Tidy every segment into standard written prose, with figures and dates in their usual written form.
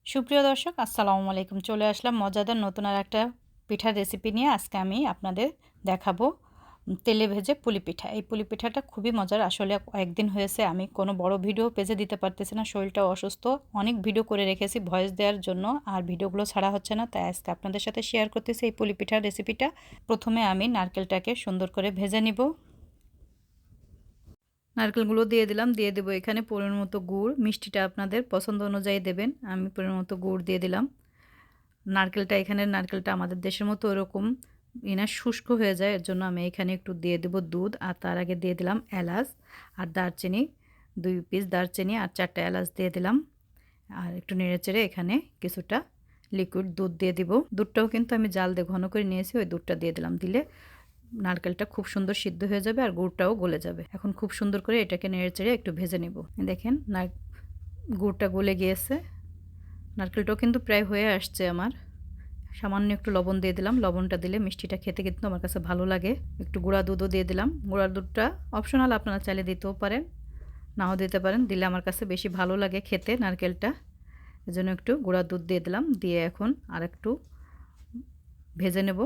সুপ্রিয় দর্শক আসসালামু আলাইকুম। চলে আসলাম মজাদার নতুন আর একটা পিঠার রেসিপি নিয়ে। আজকে আমি আপনাদের দেখাবো তেলে ভেজে পুলি পিঠা। এই পুলি পিঠাটা খুবই মজার। আসলে কয়েকদিন হয়েছে আমি কোনো বড় ভিডিও পেজে দিতে পারতেছি না, শরীরটাও অসুস্থ। অনেক ভিডিও করে রেখেছি ভয়েস দেওয়ার জন্য, আর ভিডিওগুলো ছাড়া হচ্ছে না, তাই আজকে আপনাদের সাথে শেয়ার করতেছি এই পুলি পিঠার রেসিপিটা। প্রথমে আমি নারকেলটাকে সুন্দর করে ভেজে নিব। নারকেলগুলো দিয়ে দিলাম, দিয়ে দেবো এখানে পরিমাণ মতো গুড়। মিষ্টিটা আপনাদের পছন্দ অনুযায়ী দেবেন। আমি পরিমাণ মতো গুড় দিয়ে দিলাম। এখানের নারকেলটা আমাদের দেশের মতো ওরকম শুষ্ক হয়ে যায়, এর জন্য আমি এখানে একটু দিয়ে দেবো দুধ। আর তার আগে দিয়ে দিলাম এলাচ আর দারচিনি, 2 পিস দারচিনি আর 4টা এলাচ দিয়ে দিলাম। আর একটু নেড়েচেড়ে এখানে কিছুটা লিকুইড দুধ দিয়ে দিব। দুধটাও কিন্তু আমি জাল দিয়ে ঘন করে নিয়েছি, ওই দুধটা দিয়ে দিলাম। দিলে নারকেলটা খুব সুন্দর সিদ্ধ হয়ে যাবে আর গুড়টাও গলে যাবে। এখন খুব সুন্দর করে এটাকে নেড়েচেড়ে একটু ভেজে নেব। দেখেন গুড়টা গলে গিয়েছে, নারকেলটাও কিন্তু প্রায় হয়ে আসছে আমার। সামান্য একটু লবণ দিয়ে দিলাম। লবণটা দিলে মিষ্টিটা খেতে কিন্তু আমার কাছে ভালো লাগে। একটু গুঁড়া দুধও দিয়ে দিলাম। গুঁড়া দুধটা অপশনাল, আপনারা চাইলে দিতেও পারেন, নাও দিতে পারেন। দিলে আমার কাছে বেশি ভালো লাগে খেতে নারকেলটা, এজন্য একটু গুঁড়া দুধ দিয়ে দিলাম। দিয়ে এখন আর একটু ভেজে নেব।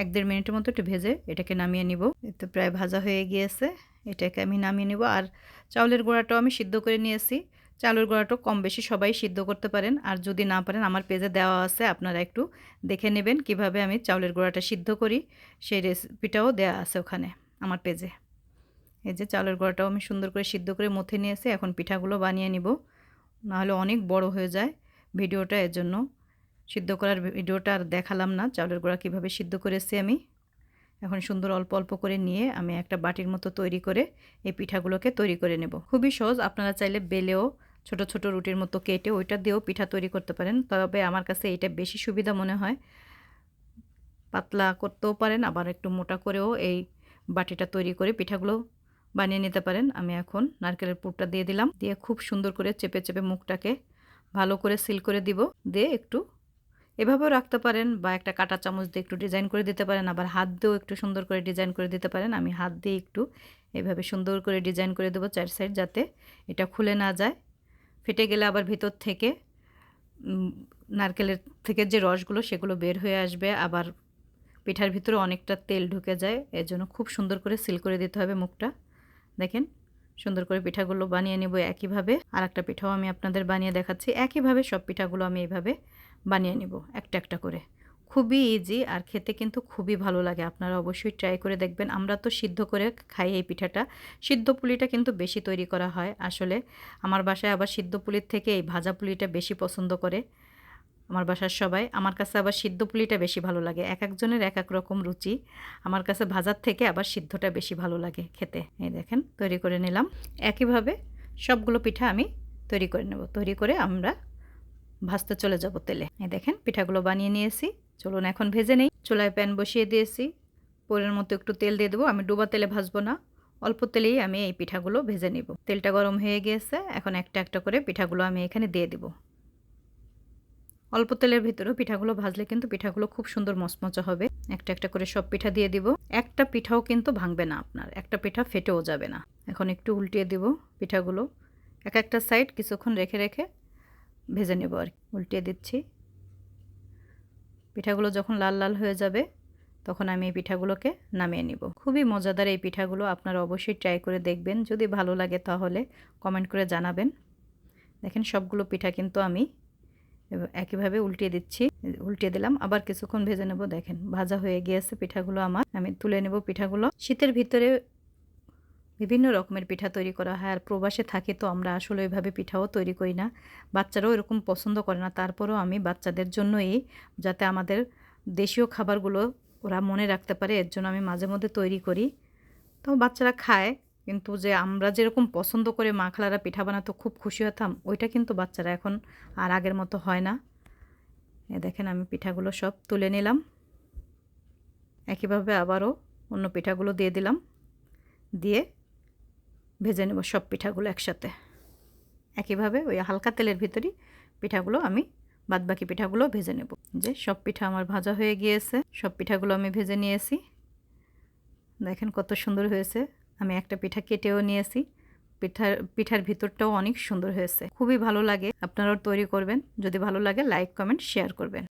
1-1.5 মিনিটের মতো একটু ভেজে এটাকে নামিয়ে নিব। এতে প্রায় ভাজা হয়ে গিয়েছে, এটাকে আমি নামিয়ে নেব। আর চাউলের গুঁড়াটাও আমি সিদ্ধ করে নিয়েছি। চাউলের গুঁড়াটাও কম বেশি সবাই সিদ্ধ করতে পারেন, আর যদি না পারেন আমার পেজে দেওয়া আছে, আপনারা একটু দেখে নেবেন কিভাবে আমি চাউলের গুঁড়াটা সিদ্ধ করি। সেই রেসিপিটাও দেওয়া আছে ওখানে আমার পেজে। এই যে চাউলের গুঁড়াটাও আমি সুন্দর করে সিদ্ধ করে মথে নিয়েছি। এখন পিঠাগুলো বানিয়ে নিব, নাহলে অনেক বড় হয়ে যায় ভিডিওটা, এর জন্য সিদ্ধ করার ভিডিওটা আর দেখালাম না। চাউলের গুঁড়া কীভাবে সিদ্ধ করেছি আমি। এখন সুন্দর অল্প অল্প করে নিয়ে আমি একটা বাটির মতো তৈরি করে এই পিঠাগুলোকে তৈরি করে নেব। খুবই সহজ, আপনারা চাইলে বেলেও ছোট ছোট রুটির মতো কেটে ওইটা দিয়েও পিঠা তৈরি করতে পারেন, তবে আমার কাছে এটা বেশি সুবিধা মনে হয়। পাতলা করতেও পারেন, আবার একটু মোটা করেও এই বাটিটা তৈরি করে পিঠাগুলো বানিয়ে নিতে পারেন। আমি এখন নারকেলের পুরটা দিয়ে দিলাম, দিয়ে খুব সুন্দর করে চেপে চেপে মুখটাকে ভালো করে সিল করে দিব। দিয়ে একটু এভাবেও রাখতে পারেন, বা একটা কাঁটা চামচ দিয়ে একটু ডিজাইন করে দিতে পারেন, আবার হাত দিয়েও একটু সুন্দর করে ডিজাইন করে দিতে পারেন। আমি হাত দিয়ে একটু এভাবে সুন্দর করে ডিজাইন করে দেবো 4 সাইড, যাতে এটা খুলে না যায়। ফেটে গেলে আবার ভিতর থেকে নারকেলের থেকে যে রসগুলো সেগুলো বের হয়ে আসবে, আবার পিঠার ভিতরে অনেকটা তেল ঢুকে যায়, এর জন্য খুব সুন্দর করে সিল করে দিতে হবে মুখটা। দেখেন সুন্দর করে পিঠাগুলো বানিয়ে নেব একইভাবে। আর একটা পিঠাও আমি আপনাদের বানিয়ে দেখাচ্ছি। একইভাবে সব পিঠাগুলো আমি এইভাবে বানিয়ে নেব একটা একটা করে। খুবই ইজি আর খেতে কিন্তু খুবই ভালো লাগে। আপনারা অবশ্যই ট্রাই করে দেখবেন। আমরা তো সিদ্ধ করে খাই এই পিঠাটা, সিদ্ধ পুলিটা কিন্তু বেশি তৈরি করা হয়। আসলে আমার বাসায় আবার সিদ্ধ পুলির থেকে এই ভাজা পুলিটা বেশি পছন্দ করে আমার বাসার সবাই। আমার কাছে আবার সিদ্ধ পুলিটা বেশি ভালো লাগে। এক একজনের এক এক রকম রুচি। আমার কাছে ভাজার থেকে আবার সিদ্ধটা বেশি ভালো লাগে খেতে। এই দেখেন তৈরি করে নিলাম। একইভাবে সবগুলো পিঠা আমি তৈরি করে নেব। তৈরি করে আমরা ভাজতে চলে যাব তেলে। এই দেখেন পিঠাগুলো বানিয়ে নিয়েছি, চলুন এখন ভেজে নেই। চুলায় প্যান বসিয়ে দিয়েছি, পরের মতো একটু তেল দিয়ে দেবো। আমি ডুবা তেলে ভাজবো না, অল্প তেলেই আমি এই পিঠাগুলো ভেজে নেব। তেলটা গরম হয়ে গিয়েছে, এখন একটা একটা করে পিঠাগুলো আমি এখানে দিয়ে দেবো। অল্প তেলের ভিতরেও পিঠাগুলো ভাজলে কিন্তু পিঠাগুলো খুব সুন্দর মচমচে হবে। একটা একটা করে সব পিঠা দিয়ে দিব। একটা পিঠাও কিন্তু ভাঙবে না আপনার, একটা পিঠা ফেটেও যাবে না। এখন একটু উল্টিয়ে দিব পিঠাগুলো, এক একটা সাইড কিছুক্ষণ রেখে রেখে ভেজে নেব আর উল্টিয়ে দিচ্ছি। পিঠাগুলো যখন লাল লাল হয়ে যাবে তখন আমি এই পিঠাগুলোকে নামিয়ে নিব। খুবই মজাদার এই পিঠাগুলো, আপনারা অবশ্যই ট্রাই করে দেখবেন। যদি ভালো লাগে তাহলে কমেন্ট করে জানাবেন। দেখেন সবগুলো পিঠা কিন্তু আমি একইভাবে উল্টিয়ে দিচ্ছি। উল্টিয়ে দিলাম, আবার কিছুক্ষণ ভেজে নেব। দেখেন ভাজা হয়ে গিয়েছে পিঠাগুলো আমার। আমি তুলে নেব পিঠাগুলো। শীতের ভিতরে বিভিন্ন রকমের পিঠা তৈরি করা হয়, আর প্রবাসে থাকি তো আমরা আসলে ওইভাবে পিঠাও তৈরি করি না, বাচ্চারাও এরকম পছন্দ করে না। তারপরেও আমি বাচ্চাদের জন্যই, যাতে আমাদের দেশীয় খাবারগুলো ওরা মনে রাখতে পারে, এর জন্য আমি মাঝে মধ্যে তৈরি করি। তো বাচ্চারা খায়, কিন্তু যে আমরা যেরকম পছন্দ করে মা খালারা পিঠা বানাতো খুব খুশি হতাম, ওইটা কিন্তু বাচ্চারা এখন আর আগের মতো হয় না। দেখেন আমি পিঠাগুলো সব তুলে নিলাম। একইভাবে আবারও অন্য পিঠাগুলো দিয়ে দিলাম, দিয়ে ভেজে নেব সব পিঠাগুলো একসাথে। একইভাবে ওই হালকা তেলের ভিতরেই পিঠাগুলো আমি বাদবাকি পিঠাগুলো ভেজে নেব। যে সব পিঠা আমার ভাজা হয়ে গিয়েছে, সব পিঠাগুলো আমি ভেজে নিয়েছি। দেখেন কত সুন্দর হয়েছে। আমি একটা পিঠা কেটেও নিয়েছি, পিঠার ভিতরটাও অনেক সুন্দর হয়েছে। খুবই ভালো লাগে, আপনারাও তৈরি করবেন। যদি ভালো লাগে লাইক কমেন্ট শেয়ার করবেন।